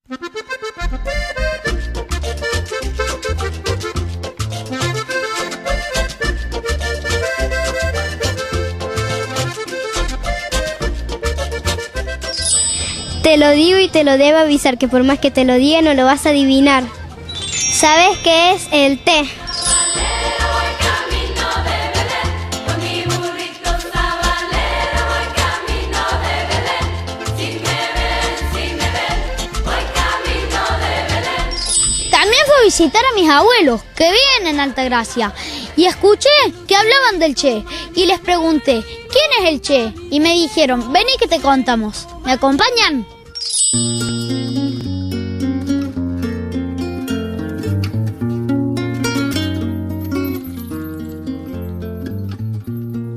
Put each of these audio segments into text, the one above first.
Te lo digo y te lo debo avisar que por más que te lo diga no lo vas a adivinar. ¿Sabes qué es el té? También fui a visitar a mis abuelos, que viven en Altagracia, y escuché que hablaban del Che, y les pregunté, ¿quién es el Che? Y me dijeron, vení que te contamos. ¿Me acompañan?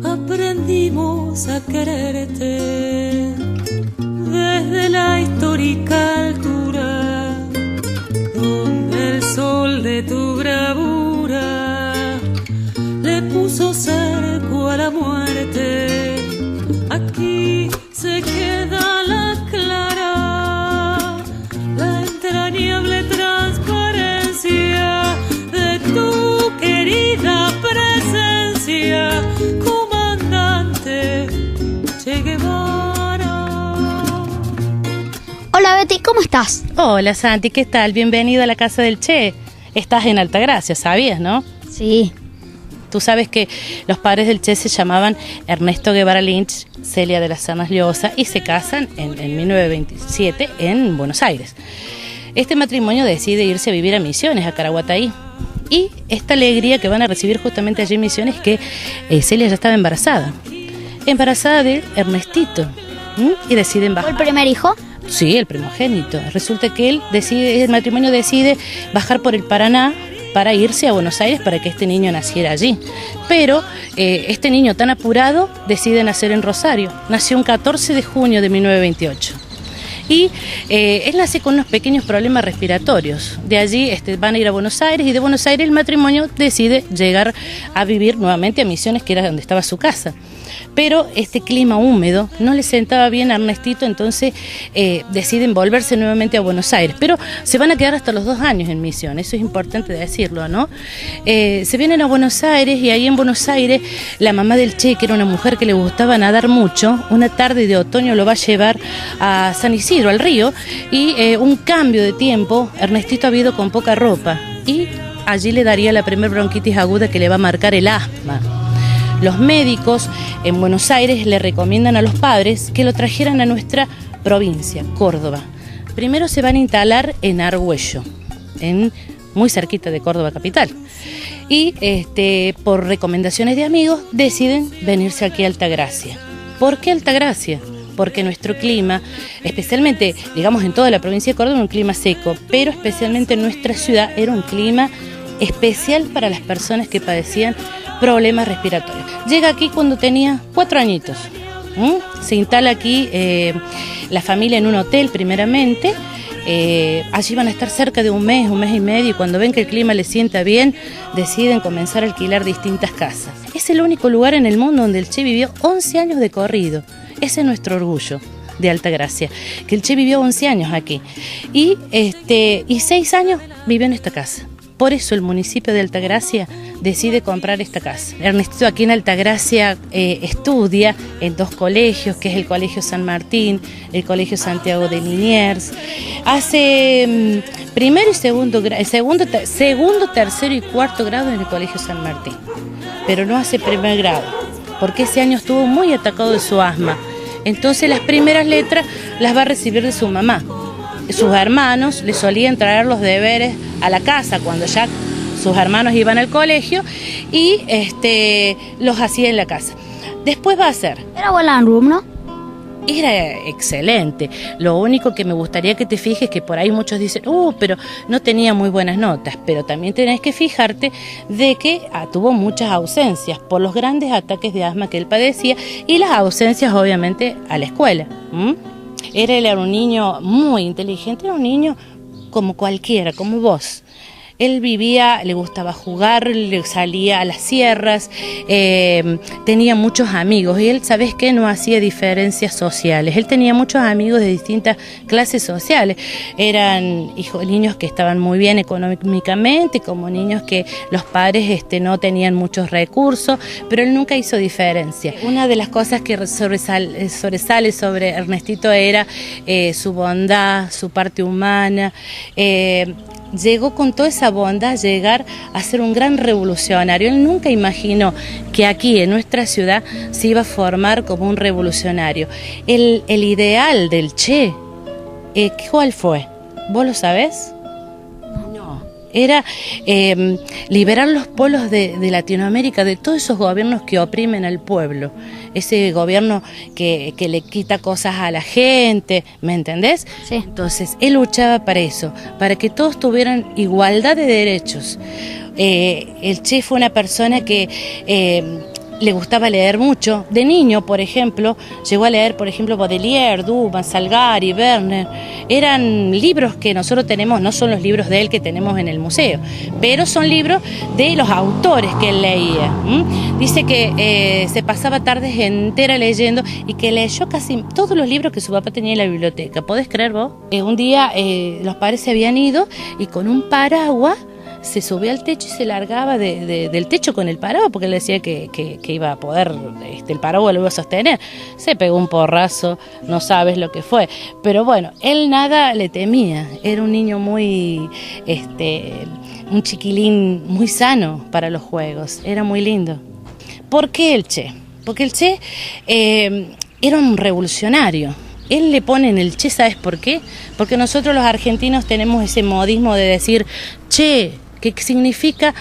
Aprendimos a quererte desde la histórica altura, donde el sol de tu bravura le puso cerco a la muerte. Aquí se queda la clara, la entrañable transparencia de tu querida presencia, comandante Che Guevara. Hola Betty, ¿cómo estás? Hola Santi, ¿qué tal? Bienvenido a la casa del Che. Estás en Altagracia, ¿sabías, no? Sí. Tú sabes que los padres del Che se llamaban Ernesto Guevara Lynch, Celia de las Sernas Llosa, y se casan en 1927 en Buenos Aires. Este matrimonio decide irse a vivir a Misiones, a Caraguatay. Y esta alegría que van a recibir justamente allí en Misiones es que Celia ya estaba embarazada de Ernestito, y deciden bajar. ¿Fue el primer hijo? Sí, el primogénito. Resulta que el matrimonio decide bajar por el Paraná para irse a Buenos Aires para que este niño naciera allí. Pero este niño tan apurado decide nacer en Rosario. Nació un 14 de junio de 1928. Y él nace con unos pequeños problemas respiratorios. De allí van a ir a Buenos Aires, y de Buenos Aires el matrimonio decide llegar a vivir nuevamente a Misiones, que era donde estaba su casa. Pero este clima húmedo no le sentaba bien a Ernestito, entonces deciden volverse nuevamente a Buenos Aires. Pero se van a quedar hasta los 2 años en Misiones, eso es importante decirlo, ¿no? Se vienen a Buenos Aires, y ahí en Buenos Aires la mamá del Che, que era una mujer que le gustaba nadar mucho, una tarde de otoño lo va a llevar a San Isidro, al río, y un cambio de tiempo, Ernestito ha ido con poca ropa, y allí le daría la primer bronquitis aguda que le va a marcar el asma. Los médicos en Buenos Aires le recomiendan a los padres que lo trajeran a nuestra provincia, Córdoba. Primero se van a instalar en Argüello, muy cerquita de Córdoba capital. Y por recomendaciones de amigos deciden venirse aquí a Altagracia. ¿Por qué Altagracia? Porque nuestro clima, especialmente, digamos, en toda la provincia de Córdoba, era un clima seco, pero especialmente en nuestra ciudad era un clima especial para las personas que padecían problemas respiratorios. Llega aquí cuando tenía 4 añitos. Se instala aquí la familia en un hotel primeramente. Allí van a estar cerca de un mes y medio, y cuando ven que el clima les sienta bien, deciden comenzar a alquilar distintas casas. Es el único lugar en el mundo donde el Che vivió 11 años de corrido. Ese es nuestro orgullo de Altagracia, que el Che vivió 11 años aquí. Y 6 años vivió en esta casa. Por eso el municipio de Altagracia decide comprar esta casa. Ernesto aquí en Altagracia estudia en 2 colegios, que es el Colegio San Martín, el Colegio Santiago de Liniers. Hace primero y segundo, tercero y cuarto grado en el Colegio San Martín, pero no hace primer grado, porque ese año estuvo muy atacado de su asma. Entonces las primeras letras las va a recibir de su mamá. Sus hermanos le solían traer los deberes a la casa cuando ya sus hermanos iban al colegio, y los hacía en la casa. Después va a ser... ¿Era buen alumno? Era excelente. Lo único que me gustaría que te fijes, que por ahí muchos dicen, pero no tenía muy buenas notas, pero también tenés que fijarte de que tuvo muchas ausencias por los grandes ataques de asma que él padecía, y las ausencias obviamente a la escuela. Él era un niño muy inteligente, era un niño como cualquiera, como vos. Él vivía, le gustaba jugar, le salía a las sierras, tenía muchos amigos y él, ¿sabes qué? No hacía diferencias sociales. Él tenía muchos amigos de distintas clases sociales. Eran niños que estaban muy bien económicamente, como niños que los padres no tenían muchos recursos, pero él nunca hizo diferencia. Una de las cosas que sobresale sobre Ernestito era su bondad, su parte humana. Llegó con toda esa bondad a llegar a ser un gran revolucionario. Él nunca imaginó que aquí en nuestra ciudad se iba a formar como un revolucionario. El ideal del Che, ¿cuál fue? ¿Vos lo sabés? No. Era liberar los pueblos de Latinoamérica de todos esos gobiernos que oprimen al pueblo. Ese gobierno que le quita cosas a la gente, ¿me entendés? Sí. Entonces, él luchaba para eso, para que todos tuvieran igualdad de derechos. El Che fue una persona que le gustaba leer mucho. De niño, por ejemplo, llegó a leer, por ejemplo, Baudelaire, Dumas, Salgari, Werner. Eran libros que nosotros tenemos, no son los libros de él que tenemos en el museo, pero son libros de los autores que él leía. Dice que se pasaba tardes enteras leyendo y que leyó casi todos los libros que su papá tenía en la biblioteca. ¿Podés creer vos? Un día los padres se habían ido y con un paraguas se subía al techo y se largaba del techo con el paraguas, porque él decía que iba a poder, el paraguas lo iba a sostener. Se pegó un porrazo, no sabes lo que fue. Pero bueno, él nada le temía. Era un niño muy, un chiquilín muy sano para los juegos. Era muy lindo. ¿Por qué el Che? Porque el Che era un revolucionario. Él le pone en el Che, ¿sabes por qué? Porque nosotros los argentinos tenemos ese modismo de decir Che, que significa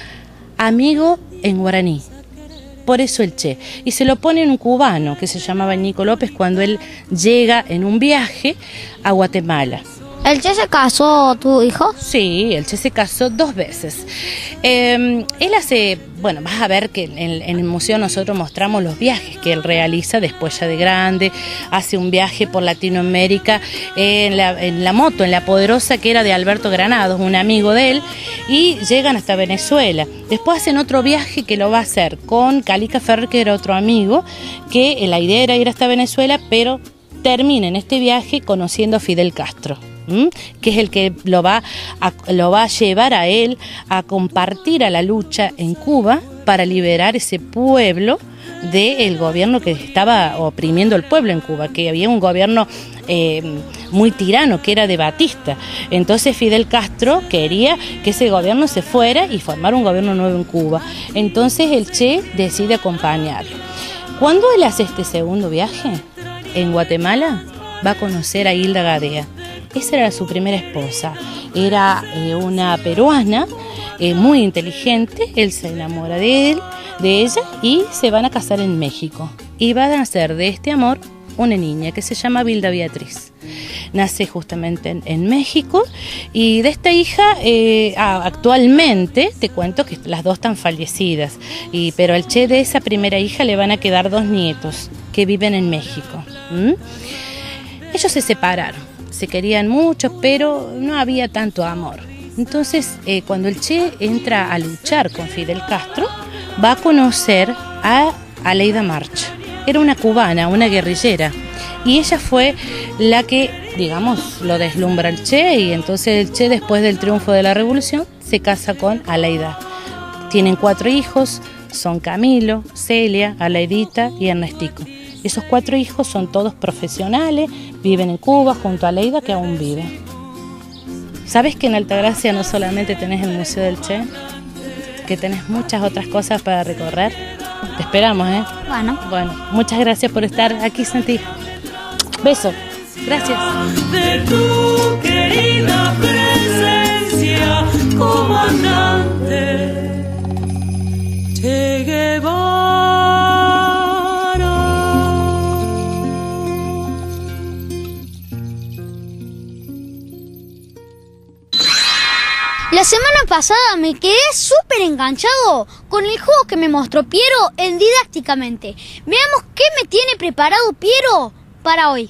amigo en guaraní. Por eso el Che. Y se lo pone en un cubano que se llamaba Nico López cuando él llega en un viaje a Guatemala. ¿El Che se casó, tu hijo? Sí, el Che se casó 2 veces. Él hace, bueno, vas a ver que en el museo nosotros mostramos los viajes que él realiza después ya de grande. Hace un viaje por Latinoamérica en la moto, en la Poderosa, que era de Alberto Granados, un amigo de él, y llegan hasta Venezuela. Después hacen otro viaje que lo va a hacer con Calica Ferrer, que era otro amigo, que la idea era ir hasta Venezuela, pero termina en este viaje conociendo a Fidel Castro, que es el que lo va a llevar a él a compartir a la lucha en Cuba para liberar ese pueblo del gobierno que estaba oprimiendo al pueblo en Cuba, que había un gobierno muy tirano, que era de Batista. Entonces Fidel Castro quería que ese gobierno se fuera y formar un gobierno nuevo en Cuba. Entonces el Che decide acompañarlo. Cuando él hace este segundo viaje, en Guatemala, va a conocer a Hilda Gadea. Esa era su primera esposa. Era una peruana, muy inteligente. Él se enamora de ella, y se van a casar en México. Y va a nacer de este amor una niña que se llama Hilda Beatriz. Nace justamente en México, y de esta hija actualmente te cuento que las dos están fallecidas, pero al Che de esa primera hija le van a quedar 2 nietos que viven en México. Ellos se separaron, se querían mucho, pero no había tanto amor. Entonces, cuando el Che entra a luchar con Fidel Castro, va a conocer a Aleida March. Era una cubana, una guerrillera, y ella fue la que, digamos, lo deslumbra al Che, y entonces el Che, después del triunfo de la revolución, se casa con Aleida. Tienen 4 hijos, son Camilo, Celia, Aleidita y Ernestico. Esos 4 hijos son todos profesionales, viven en Cuba junto a Aleida, que aún vive. ¿Sabes que en Altagracia no solamente tenés el Museo del Che? Que tenés muchas otras cosas para recorrer. Te esperamos, ¿eh? Bueno, muchas gracias por estar aquí, Santi. Beso. Gracias. De tu querida presencia, comandante Che Guevara. La semana pasada me quedé súper enganchado con el juego que me mostró Piero en Didácticamente. Veamos qué me tiene preparado Piero para hoy.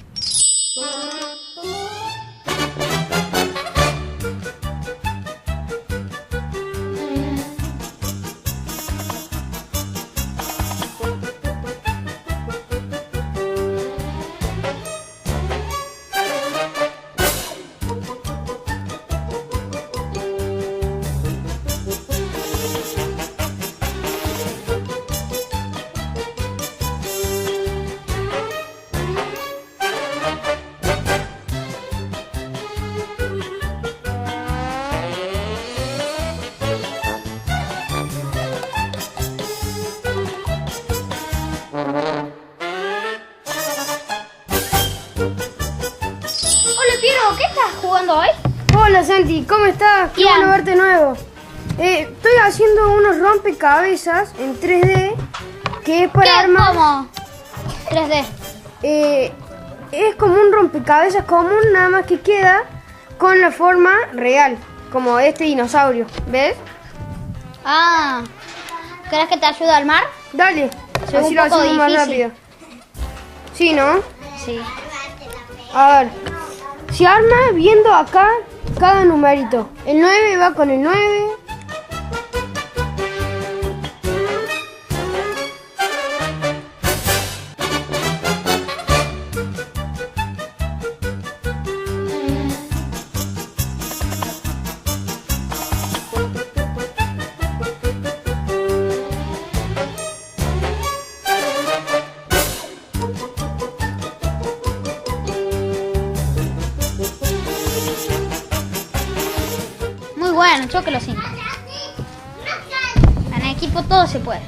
hoy? Hola Santi, ¿cómo estás? Qué Bien. bueno verte de nuevo. Estoy haciendo unos rompecabezas en 3D que es para ¿Qué? armar. ¿Cómo? 3D. Es como un rompecabezas común, nada más que queda con la forma real, como este dinosaurio. ¿Ves? Ah, ¿querés que te ayude a armar? Dale, Sí, así un lo poco hacemos más difícil. rápido. Sí, ¿no? Sí. A ver, se arma viendo acá cada numerito. El 9 va con el 9. Muy bueno, choque los 5. En equipo todo se puede.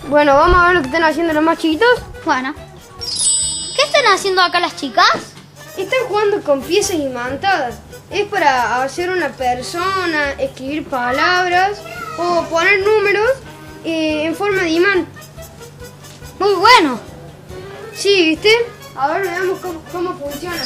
Bueno, vamos a ver lo que están haciendo los más chiquitos. Bueno. ¿Qué están haciendo acá las chicas? Están jugando con piezas imantadas. Es para hacer una persona, escribir palabras o poner números en forma de imán. Muy bueno. Sí, ¿viste? A ver, veamos cómo funciona.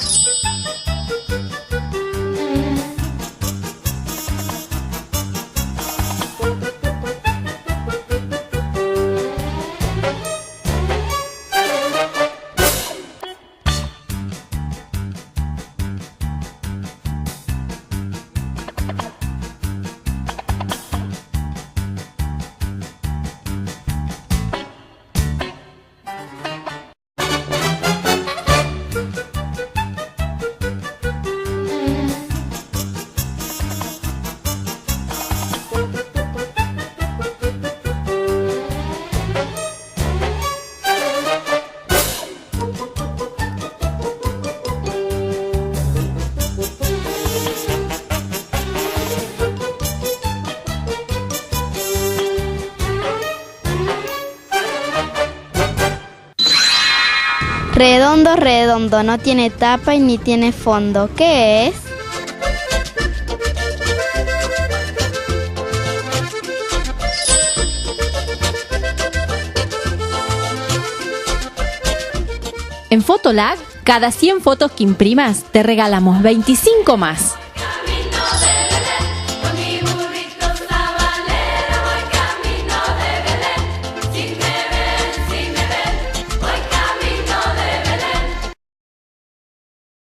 Redondo, redondo, no tiene tapa y ni tiene fondo. ¿Qué es? En Fotolag, cada 100 fotos que imprimas, te regalamos 25 más.